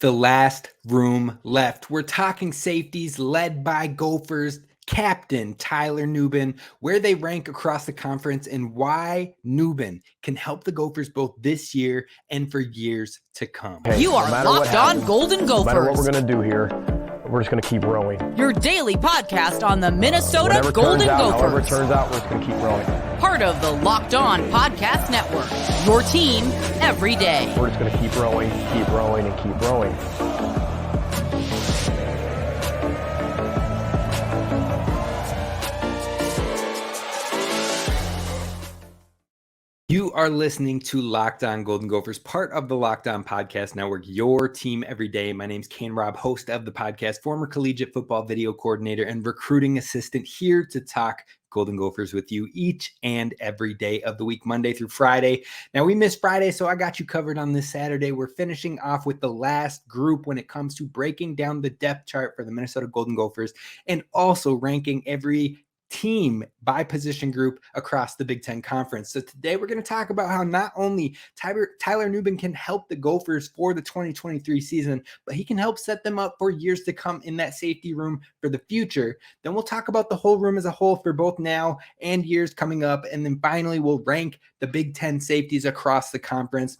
The last room left. We're talking safeties led by Gophers captain Tyler Nubin, where they rank across the conference and why Nubin can help the Gophers both this year and for years to come. You are Locked On Golden Gophers. No matter what we're going to do here, we're just going to keep rowing. Your daily podcast on the Minnesota Golden Gophers. However it turns out, we're just going to keep rowing. Part of the Locked On Podcast Network. Your team every day. We're just going to keep rowing, and keep rowing. You are listening to Locked On Golden Gophers, part of the Locked On Podcast Network, your team every day. My name's Kane Rob, host of the podcast, former collegiate football video coordinator and recruiting assistant, here to talk Golden Gophers with you each and every day of the week, Monday through Friday. Now, we missed Friday, so I got you covered on this Saturday. We're finishing off with the last group when it comes to breaking down the depth chart for the Minnesota Golden Gophers and also ranking every team by position group across the Big Ten Conference. So today we're going to talk about how not only Tyler Nubin can help the Gophers for the 2023 season, but he can help set them up for years to come in that safety room for the future. Then we'll talk about the whole room as a whole for both now and years coming up. And then finally, we'll rank the Big Ten safeties across the conference.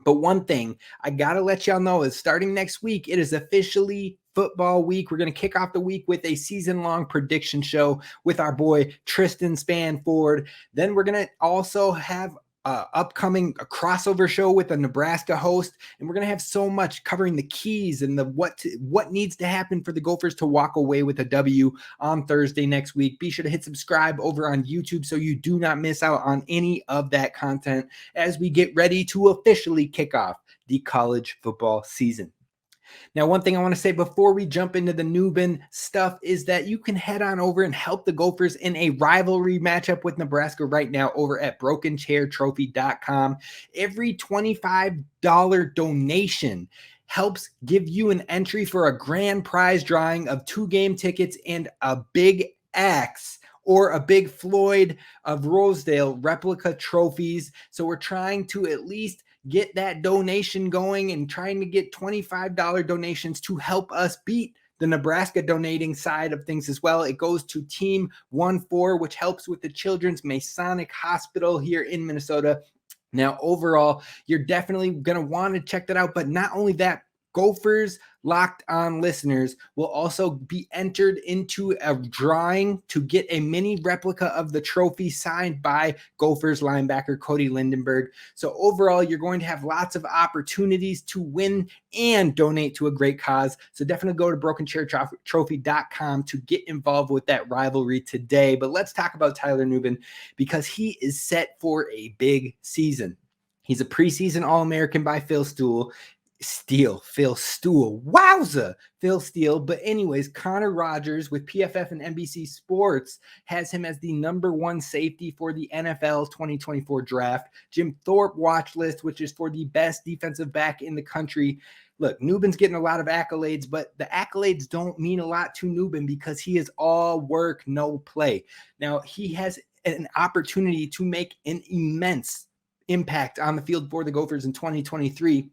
But one thing I got to let y'all know is starting next week, it is officially football week. We're going to kick off the week with a season-long prediction show with our boy Tristan Spanford. Then we're going to also have upcoming a crossover show with a Nebraska host, and we're going to have so much covering the keys and the what needs to happen for the Gophers to walk away with a W on Thursday next week. Be sure to hit subscribe over on YouTube so you do not miss out on any of that content as we get ready to officially kick off the college football season. Now, one thing I want to say before we jump into the Nubin stuff is that you can head on over and help the Gophers in a rivalry matchup with Nebraska right now over at brokenchairtrophy.com. Every $25 donation helps give you an entry for a grand prize drawing of 2 game tickets and a big axe or a big Floyd of Rosedale replica trophies. So we're trying to at least get that donation going and trying to get $25 donations to help us beat the Nebraska donating side of things as well. It goes to Team 1-4, which helps with the Children's Masonic Hospital here in Minnesota. Now, overall, you're definitely going to want to check that out. But not only that, Gophers Locked On listeners will also be entered into a drawing to get a mini replica of the trophy signed by Gophers linebacker Cody Lindenberg. So overall, you're going to have lots of opportunities to win and donate to a great cause. So definitely go to brokenchairtrophy.com to get involved with that rivalry today. But let's talk about Tyler Nubin because he is set for a big season. He's a preseason All-American by Phil Steele. Wowza, Phil Steele. But anyways, Connor Rogers with PFF and NBC Sports has him as the number 1 safety for the NFL 2024 draft. Jim Thorpe watch list, which is for the best defensive back in the country. Look, Nubin's getting a lot of accolades, but the accolades don't mean a lot to Nubin because he is all work, no play. Now, he has an opportunity to make an immense impact on the field for the Gophers in 2023.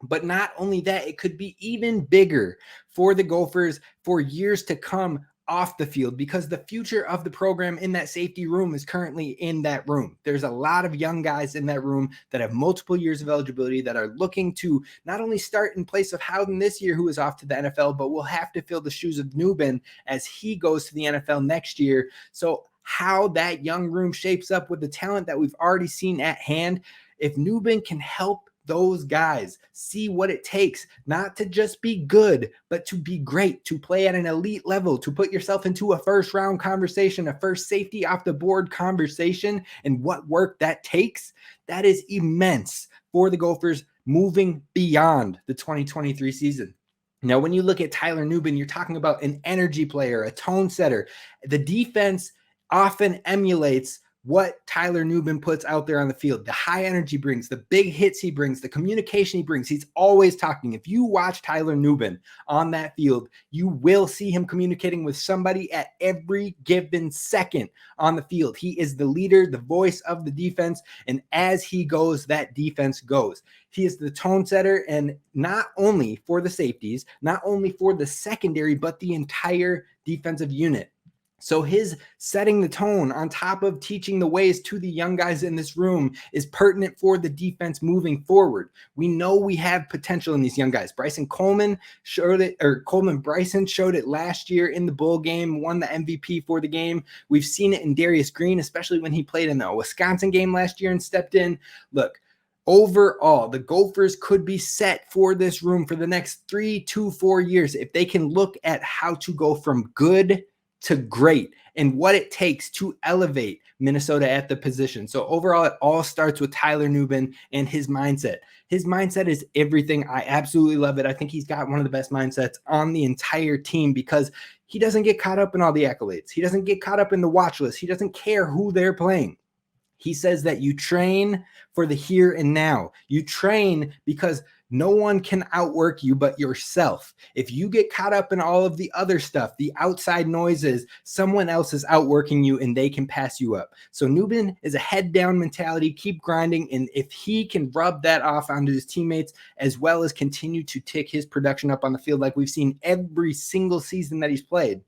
But not only that, it could be even bigger for the Gophers for years to come off the field because the future of the program in that safety room is currently in that room. There's a lot of young guys in that room that have multiple years of eligibility that are looking to not only start in place of Howden this year, who is off to the NFL, but will have to fill the shoes of Nubin as he goes to the NFL next year. So how that young room shapes up with the talent that we've already seen at hand, if Nubin can help those guys see what it takes not to just be good, but to be great, to play at an elite level, to put yourself into a first round conversation, a first safety off the board conversation, and what work that takes, that is immense for the Gophers moving beyond the 2023 season. Now, when you look at Tyler Nubin, you're talking about an energy player, a tone setter. The defense often emulates what Tyler Nubin puts out there on the field, the high energy brings, the big hits he brings, the communication he brings. He's always talking. If you watch Tyler Nubin on that field, you will see him communicating with somebody at every given second on the field. He is the leader, the voice of the defense, and as he goes, that defense goes. He is the tone setter, and not only for the safeties, not only for the secondary, but the entire defensive unit. So his setting the tone on top of teaching the ways to the young guys in this room is pertinent for the defense moving forward. We know we have potential in these young guys. Coleman Bryson showed it last year in the bowl game, won the MVP for the game. We've seen it in Darius Green, especially when he played in the Wisconsin game last year and stepped in. Look, overall, the Gophers could be set for this room for the next 3 to 4 years if they can look at how to go from good to great and what it takes to elevate Minnesota at the position. So overall, it all starts with Tyler Nubin and his mindset. His mindset is everything. I absolutely love it. I think he's got one of the best mindsets on the entire team because he doesn't get caught up in all the accolades. He doesn't get caught up in the watch list. He doesn't care who they're playing. He says that you train for the here and now. You train because no one can outwork you but yourself. If you get caught up in all of the other stuff, the outside noises, someone else is outworking you and they can pass you up. So Nubin is a head down mentality, keep grinding. And if he can rub that off onto his teammates, as well as continue to tick his production up on the field like we've seen every single season that he's played,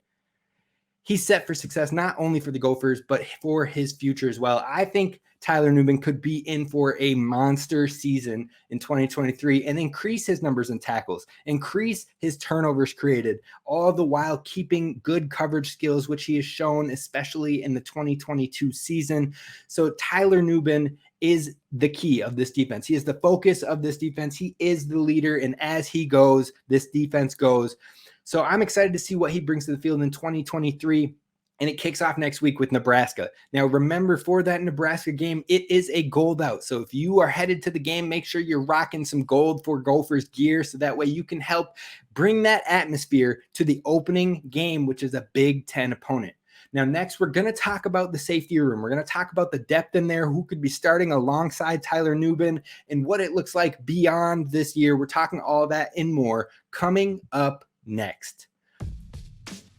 he's set for success, not only for the Gophers, but for his future as well. I think Tyler Nubin could be in for a monster season in 2023 and increase his numbers in tackles, increase his turnovers created, all the while keeping good coverage skills, which he has shown, especially in the 2022 season. So Tyler Nubin is the key of this defense. He is the focus of this defense. He is the leader. And as he goes, this defense goes. So I'm excited to see what he brings to the field in 2023. And it kicks off next week with Nebraska. Now, remember, for that Nebraska game, it is a gold out. So if you are headed to the game, make sure you're rocking some gold for Gophers gear so that way you can help bring that atmosphere to the opening game, which is a Big Ten opponent. Now, next, we're going to talk about the safety room. We're going to talk about the depth in there, who could be starting alongside Tyler Nubin, and what it looks like beyond this year. We're talking all that and more coming up next.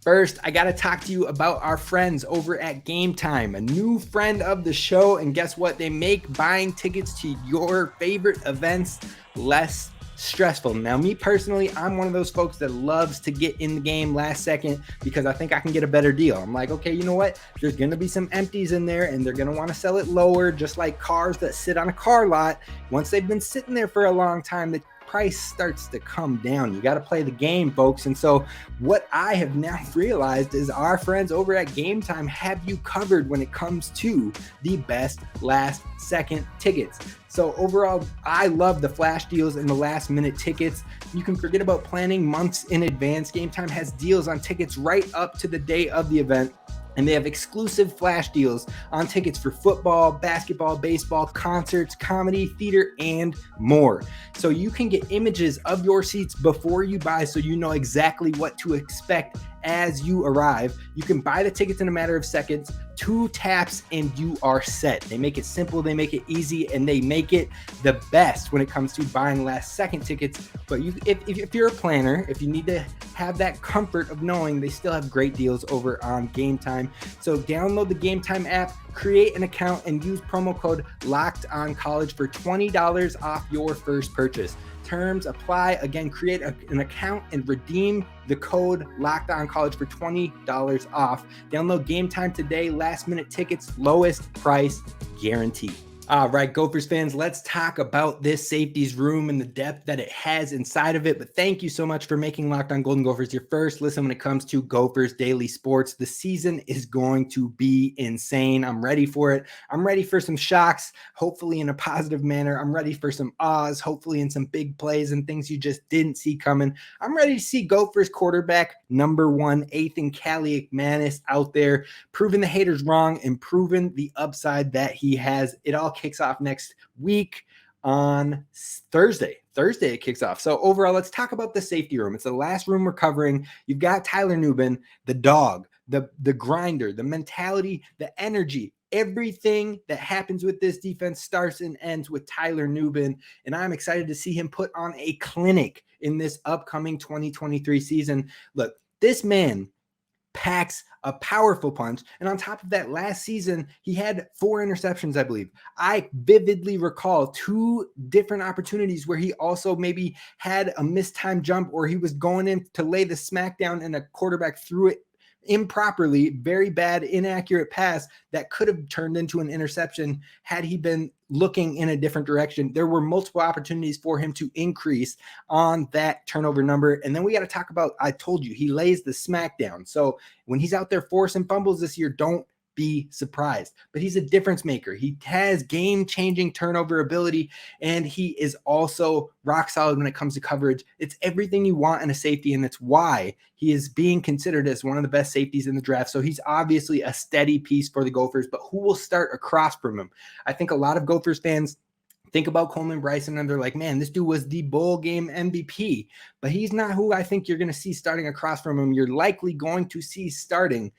First, I got to talk to you about our friends over at Game Time, a new friend of the show. And guess what? They make buying tickets to your favorite events less stressful. Now, me personally, I'm one of those folks that loves to get in the game last second because I think I can get a better deal. I'm like, okay, you know what? There's going to be some empties in there and they're going to want to sell it lower, just like cars that sit on a car lot. Once they've been sitting there for a long time, the price starts to come down. You got to play the game, folks. And so what I have now realized is our friends over at Game Time have you covered when it comes to the best last second tickets. So overall, I love the flash deals and the last minute tickets. You can forget about planning months in advance. Game Time has deals on tickets right up to the day of the event. And they have exclusive flash deals on tickets for football, basketball, baseball, concerts, comedy, theater, and more. So you can get images of your seats before you buy so you know exactly what to expect as you arrive. You can buy the tickets in a matter of seconds, 2 taps, and you are set. They make it simple, they make it easy, and they make it the best when it comes to buying last second tickets. But if you're a planner, if you need to have that comfort of knowing they still have great deals over on Game Time. So download the Game Time app, create an account, and use promo code LOCKEDONCollege for $20 off your first purchase. Terms apply. Again, create an account and redeem the code LOCKEDONCollege for $20 off. Download Game Time today. Last minute tickets, lowest price guaranteed. All right, Gophers fans, let's talk about this safeties room and the depth that it has inside of it. But thank you so much for making Locked On Golden Gophers your first listen when it comes to Gophers Daily Sports. The season is going to be insane. I'm ready for it. I'm ready for some shocks, hopefully in a positive manner. I'm ready for some ahs, hopefully in some big plays and things you just didn't see coming. I'm ready to see Gophers quarterback number 1, Ethan Kaliakmanis, out there, proving the haters wrong and proving the upside that he has. It all kicks off next week on Thursday. It kicks off. So overall, let's talk about the safety room. It's the last room we're covering. You've got Tyler Nubin, the dog, the grinder, the mentality, the energy, everything that happens with this defense starts and ends with Tyler Nubin, and I'm excited to see him put on a clinic in this upcoming 2023 season. Look, this man packs a powerful punch. And on top of that, last season, he had 4 interceptions, I believe. I vividly recall 2 different opportunities where he also maybe had a mistimed jump, or he was going in to lay the smackdown and a quarterback threw it improperly, very bad, inaccurate pass that could have turned into an interception had he been looking in a different direction. There were multiple opportunities for him to increase on that turnover number. And then we got to talk about, I told you, he lays the smackdown. So when he's out there forcing fumbles this year, don't be surprised. But he's a difference maker. He has game-changing turnover ability, and he is also rock solid when it comes to coverage. It's everything you want in a safety, and it's why he is being considered as one of the best safeties in the draft. So he's obviously a steady piece for the Gophers, but who will start across from him? I think a lot of Gophers fans think about Coleman Bryson and they're like, man, this dude was the bowl game MVP, but he's not who I think you're going to see starting across from him. You're likely going to see starting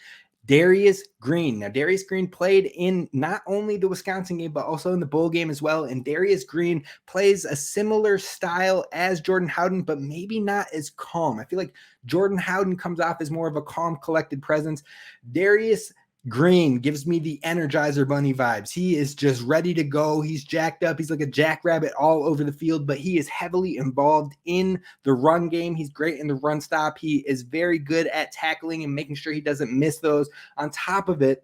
Darius Green. Now, Darius Green played in not only the Wisconsin game, but also in the bowl game as well. And Darius Green plays a similar style as Jordan Howden, but maybe not as calm. I feel like Jordan Howden comes off as more of a calm, collected presence. Darius Green gives me the Energizer Bunny vibes. He is just ready to go. He's jacked up. He's like a jackrabbit all over the field, but he is heavily involved in the run game. He's great in the run stop. He is very good at tackling and making sure he doesn't miss those. On top of it,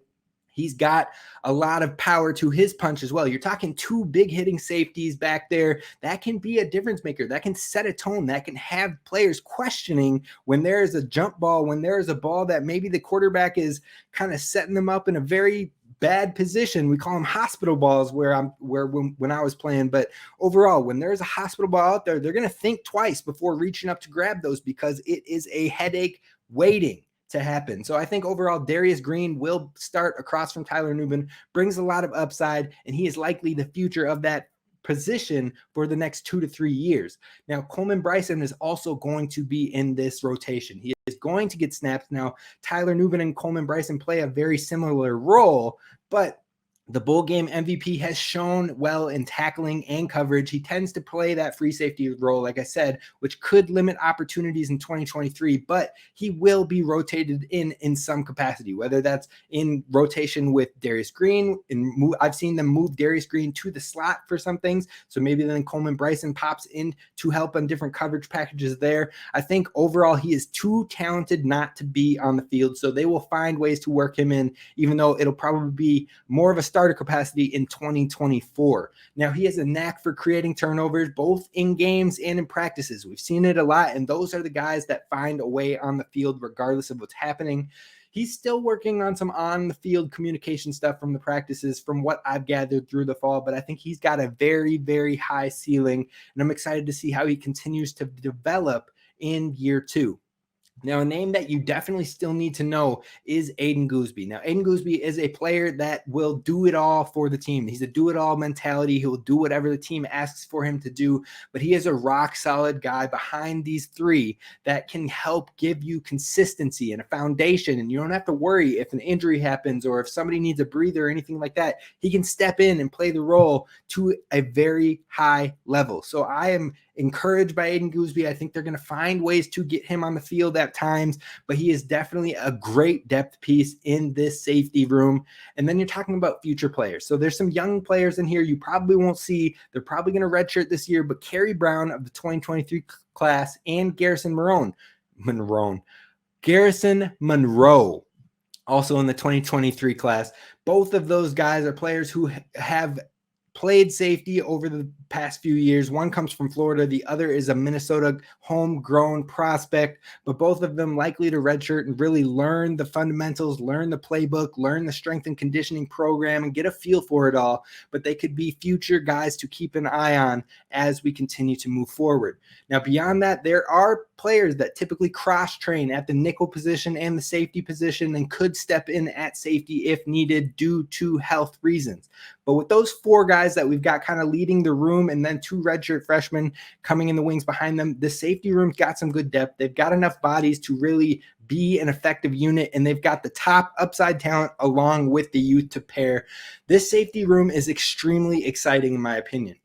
he's got a lot of power to his punch as well. You're talking 2 big hitting safeties back there. That can be a difference maker. That can set a tone. That can have players questioning when there is a jump ball, when there is a ball that maybe the quarterback is kind of setting them up in a very bad position. We call them hospital balls when I was playing. But overall, when there's a hospital ball out there, they're going to think twice before reaching up to grab those, because it is a headache waiting to happen. So I think overall, Darius Green will start across from Tyler Nubin, brings a lot of upside, and he is likely the future of that position for the next 2 to 3 years. Now, Coleman Bryson is also going to be in this rotation. He is going to get snaps. Now, Tyler Nubin and Coleman Bryson play a very similar role, but the bowl game MVP has shown well in tackling and coverage. He tends to play that free safety role, like I said, which could limit opportunities in 2023, but he will be rotated in some capacity, whether that's in rotation with Darius Green. And I've seen them move Darius Green to the slot for some things. So maybe then Coleman Bryson pops in to help on different coverage packages there. I think overall he is too talented not to be on the field. So they will find ways to work him in, even though it'll probably be more of a starter capacity in 2024. Now, he has a knack for creating turnovers, both in games and in practices. We've seen it a lot, and those are the guys that find a way on the field regardless of what's happening. He's still working on some on-the-field communication stuff from the practices, from what I've gathered through the fall, but I think he's got a very, very high ceiling, and I'm excited to see how he continues to develop in year 2. Now, a name that you definitely still need to know is Aiden Gooseby. Now, Aiden Gooseby is a player that will do it all for the team. He's a do-it-all mentality. He will do whatever the team asks for him to do, but he is a rock-solid guy behind these 3 that can help give you consistency and a foundation, and you don't have to worry if an injury happens or if somebody needs a breather or anything like that. He can step in and play the role to a very high level. So I am encouraged by Aiden Gooseby. I think they're going to find ways to get him on the field at times, but he is definitely a great depth piece in this safety room. And then you're talking about future players. So there's some young players in here you probably won't see. They're probably going to redshirt this year, but Kerry Brown of the 2023 class and Garrison Monroe, also in the 2023 class. Both of those guys are players who have played safety over the past few years. One comes from Florida. The other is a Minnesota homegrown prospect, but both of them likely to redshirt and really learn the fundamentals, learn the playbook, learn the strength and conditioning program, and get a feel for it all. But they could be future guys to keep an eye on as we continue to move forward. Now, beyond that, there are players that typically cross-train at the nickel position and the safety position and could step in at safety if needed due to health reasons. But with those 4 guys that we've got kind of leading the room and then 2 redshirt freshmen coming in the wings behind them, the safety room's got some good depth. They've got enough bodies to really be an effective unit, and they've got the top upside talent along with the youth to pair. This safety room is extremely exciting in my opinion.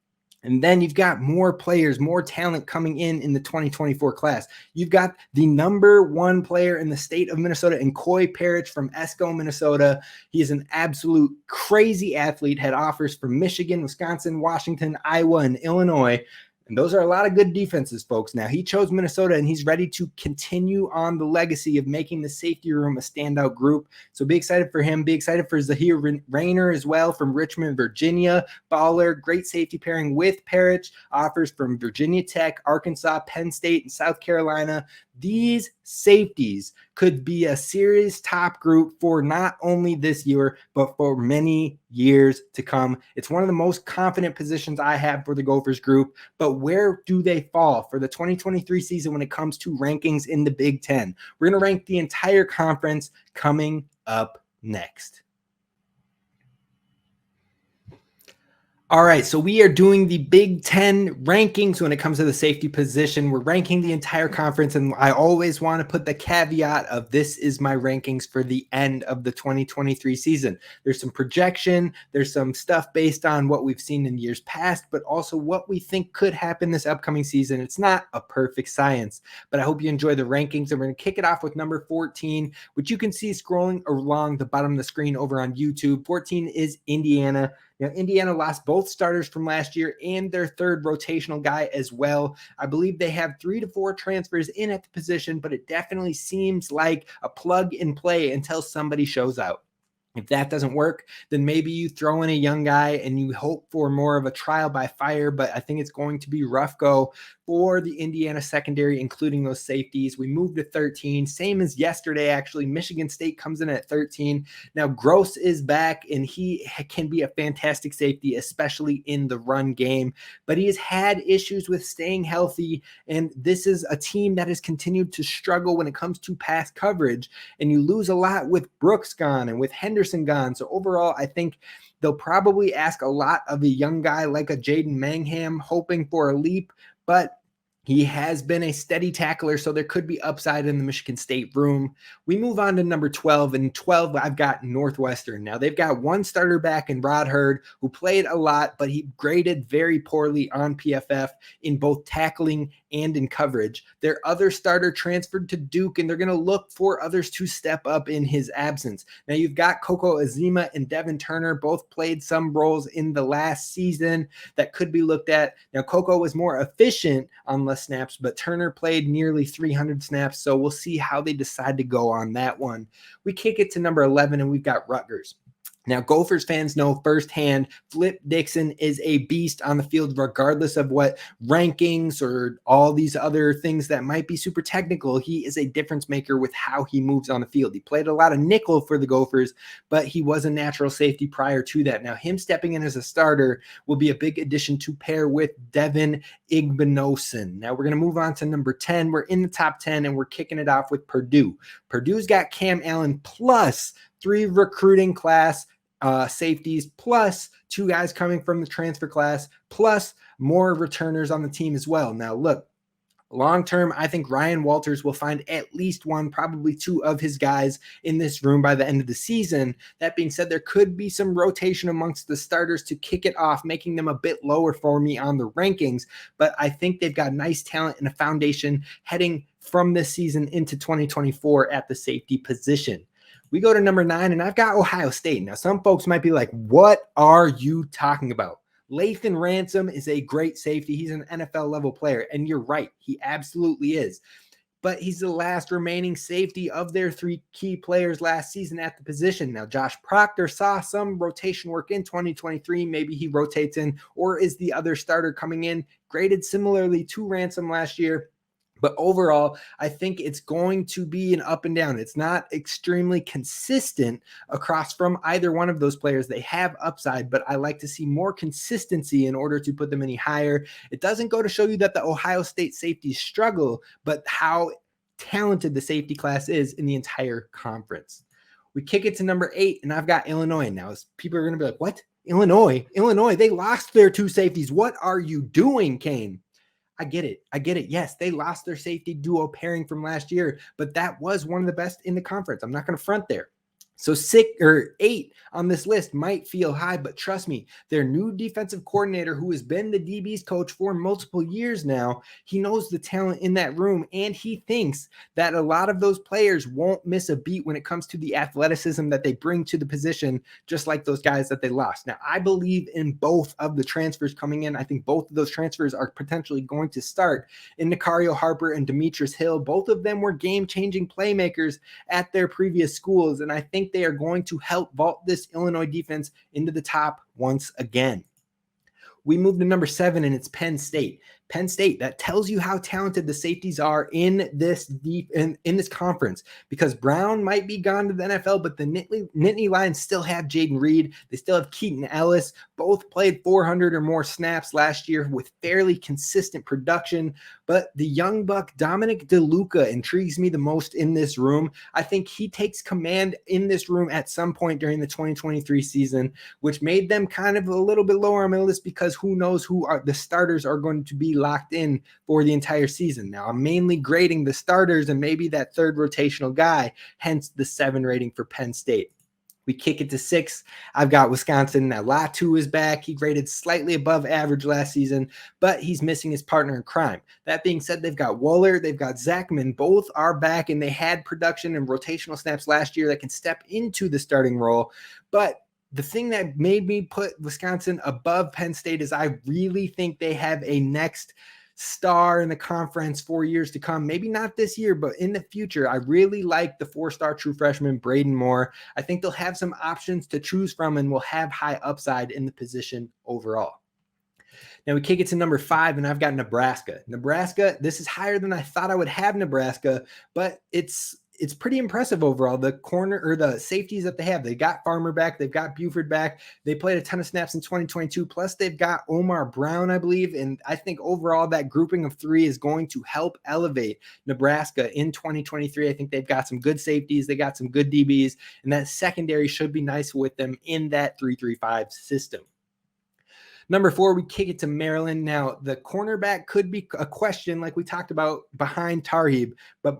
And then you've got more players, more talent coming in the 2024 class. You've got the number 1 player in the state of Minnesota, and Coy Parrish from Esco, Minnesota. He is an absolute crazy athlete, had offers from Michigan, Wisconsin, Washington, Iowa, and Illinois. And those are a lot of good defenses, folks. Now, he chose Minnesota, and he's ready to continue on the legacy of making the safety room a standout group. So be excited for him. Be excited for Zahir Rayner as well from Richmond, Virginia. Baller, great safety pairing with Parrish. Offers from Virginia Tech, Arkansas, Penn State, and South Carolina. These safeties could be a serious top group for not only this year, but for many years to come. It's one of the most confident positions I have for the Gophers group, but where do they fall for the 2023 season when it comes to rankings in the Big Ten? We're going to rank the entire conference coming up next. All right, so we are doing the Big Ten rankings when it comes to the safety position. We're ranking the entire conference, and I always want to put the caveat of this is my rankings for the end of the 2023 season. There's some projection, there's some stuff based on what we've seen in years past, but also what we think could happen this upcoming season. It's not a perfect science, but I hope you enjoy the rankings, and we're going to kick it off with number 14, which you can see scrolling along the bottom of the screen over on YouTube. 14 is Indiana. Now, Indiana lost both starters from last year and their 3rd rotational guy as well. I believe they have 3 to 4 transfers in at the position, but it definitely seems like a plug and play until somebody shows out. If that doesn't work, then maybe you throw in a young guy and you hope for more of a trial by fire, but I think it's going to be rough go for the Indiana secondary, including those safeties. We moved to 13, same as yesterday, actually. Michigan State comes in at 13. Now, Gross is back, and he can be a fantastic safety, especially in the run game, but he has had issues with staying healthy, and this is a team that has continued to struggle when it comes to pass coverage, and you lose a lot with Brooks gone and with Henderson gone. So overall, I think they'll probably ask a lot of a young guy like a Jaden Mangham, hoping for a leap, but he has been a steady tackler, so there could be upside in the Michigan State room. We move on to number 12, and 12, I've got Northwestern. Now, they've got 1 starter back in Rod Hurd, who played a lot, but he graded very poorly on PFF in both tackling and in coverage. Their other starter transferred to Duke, and they're going to look for others to step up in his absence. Now, you've got Coco Azima and Devin Turner, both played some roles in the last season that could be looked at. Now, Coco was more efficient on less snaps, but Turner played nearly 300 snaps, so we'll see how they decide to go on that one. We kick it to number 11, and we've got Rutgers. Now, Gophers fans know firsthand Flip Dixon is a beast on the field, regardless of what rankings or all these other things that might be super technical. He is a difference maker with how he moves on the field. He played a lot of nickel for the Gophers, but he was a natural safety prior to that. Now, him stepping in as a starter will be a big addition to pair with Devin Igbinosun. Now, we're going to move on to number 10. We're in the top 10, and we're kicking it off with Purdue. Purdue's got Cam Allen plus 3 recruiting class safeties, plus 2 guys coming from the transfer class, plus more returners on the team as well. Now, look, long term, I think Ryan Walters will find at least 1, probably 2 of his guys in this room by the end of the season. That being said, there could be some rotation amongst the starters to kick it off, making them a bit lower for me on the rankings. But I think they've got nice talent and a foundation heading from this season into 2024 at the safety position. We go to number 9, and I've got Ohio State. Now, some folks might be like, what are you talking about? Lathan Ransom is a great safety. He's an NFL level player, and you're right. He absolutely is. But he's the last remaining safety of their 3 key players last season at the position. Now, Josh Proctor saw some rotation work in 2023. Maybe he rotates in, or is the other starter coming in, graded similarly to Ransom last year. But overall, I think it's going to be an up and down. It's not extremely consistent across from either one of those players. They have upside, but I like to see more consistency in order to put them any higher. It doesn't go to show you that the Ohio State safeties struggle, but how talented the safety class is in the entire conference. We kick it to number 8, and I've got Illinois. Now, people are going to be like, what? Illinois, they lost their two safeties. What are you doing, Kane? I get it. Yes, they lost their safety duo pairing from last year, but that was one of the best in the conference. I'm not going to front there. So 6 or 8 on this list might feel high, but trust me, their new defensive coordinator, who has been the DB's coach for multiple years now, he knows the talent in that room, and he thinks that a lot of those players won't miss a beat when it comes to the athleticism that they bring to the position, just like those guys that they lost. Now, I believe in both of the transfers coming in. I think both of those transfers are potentially going to start in Nicario Harper and Demetrius Hill. Both of them were game-changing playmakers at their previous schools, and I think they are going to help vault this Illinois defense into the top once again. We move to number 7, and it's Penn State. Penn State, that tells you how talented the safeties are in this conference, because Brown might be gone to the NFL, but the Nittany Lions still have Jaden Reed. They still have Keaton Ellis. Both played 400 or more snaps last year with fairly consistent production. But the young buck, Dominic DeLuca, intrigues me the most in this room. I think he takes command in this room at some point during the 2023 season, which made them kind of a little bit lower on my list, because who knows who are the starters are going to be locked in for the entire season. Now, I'm mainly grading the starters and maybe that third rotational guy, hence the 7 rating for Penn State. We kick it to 6. I've got Wisconsin. Now, Latu is back. He graded slightly above average last season, but he's missing his partner in crime. That being said, they've got Waller, they've got Zachman. Both are back, and they had production and rotational snaps last year that can step into the starting role. But the thing that made me put Wisconsin above Penn State is I really think they have a next star in the conference for years to come. Maybe not this year, but in the future. I really like the 4-star true freshman, Braden Moore. I think they'll have some options to choose from and will have high upside in the position overall. Now we kick it to number 5, and I've got Nebraska. Nebraska, this is higher than I thought I would have Nebraska, but it's pretty impressive overall. The corner or the safeties that they have, they got Farmer back, they've got Buford back. They played a ton of snaps in 2022. Plus they've got Omar Brown, I believe. And I think overall that grouping of 3 is going to help elevate Nebraska in 2023. I think they've got some good safeties. They got some good DBs, and that secondary should be nice with them in that 3-3-5 system. Number 4, we kick it to Maryland. Now, the cornerback could be a question, like we talked about, behind Tarhib, but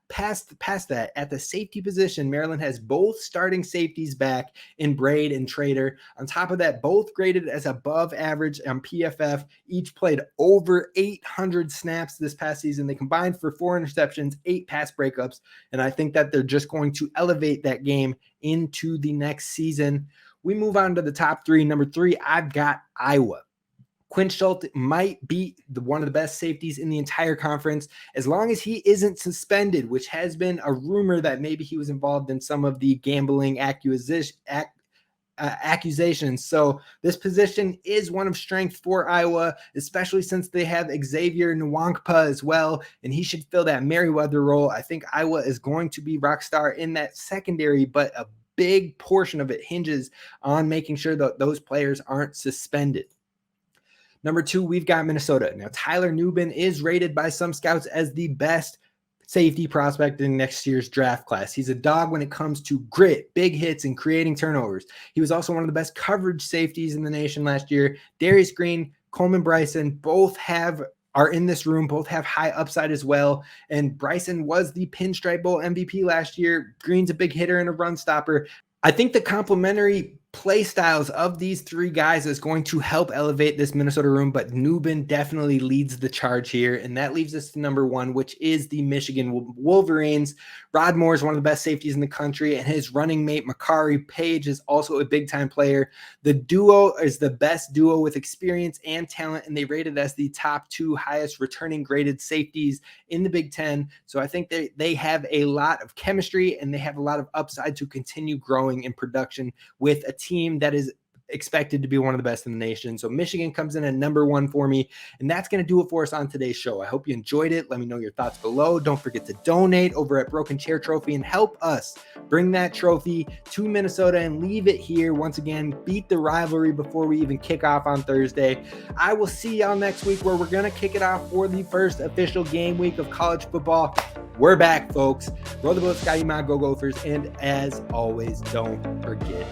past that, at the safety position, Maryland has both starting safeties back in Braid and Trader. On top of that, both graded as above average on PFF. Each played over 800 snaps this past season. They combined for 4 interceptions, 8 pass breakups, and I think that they're just going to elevate that game into the next season. We move on to the top 3. Number 3, I've got Iowa. Quinn Schulte might be one of the best safeties in the entire conference, as long as he isn't suspended, which has been a rumor that maybe he was involved in some of the gambling accusations. So this position is one of strength for Iowa, especially since they have Xavier Nwankpa as well, and he should fill that Merriweather role. I think Iowa is going to be rock star in that secondary, but a big portion of it hinges on making sure that those players aren't suspended. Number 2, we've got Minnesota. Now, Tyler Nubin is rated by some scouts as the best safety prospect in next year's draft class. He's a dog when it comes to grit, big hits, and creating turnovers. He was also one of the best coverage safeties in the nation last year. Darius Green, Coleman Bryson, both are in this room, both have high upside as well. And Bryson was the Pinstripe Bowl MVP last year. Green's a big hitter and a run stopper. I think the complementary play styles of these 3 guys is going to help elevate this Minnesota room, but Nubin definitely leads the charge here. And that leaves us to number 1, which is the Michigan Wolverines. Rod Moore is one of the best safeties in the country, and his running mate, Makari Page, is also a big-time player. The duo is the best duo with experience and talent, and they rated as the top 2 highest returning graded safeties in the Big Ten. So I think they have a lot of chemistry, and they have a lot of upside to continue growing in production with a team that is expected to be one of the best in the nation. So Michigan comes in at number 1 for me, and that's going to do it for us on today's show. I hope you enjoyed it. Let me know your thoughts below. Don't forget to donate over at Broken Chair Trophy and help us bring that trophy to Minnesota and leave it here. Once again, beat the rivalry before we even kick off on Thursday. I will see y'all next week, where we're going to kick it off for the first official game week of college football. We're back, folks. Roll the boat, Sky, go Gophers, and as always, don't forget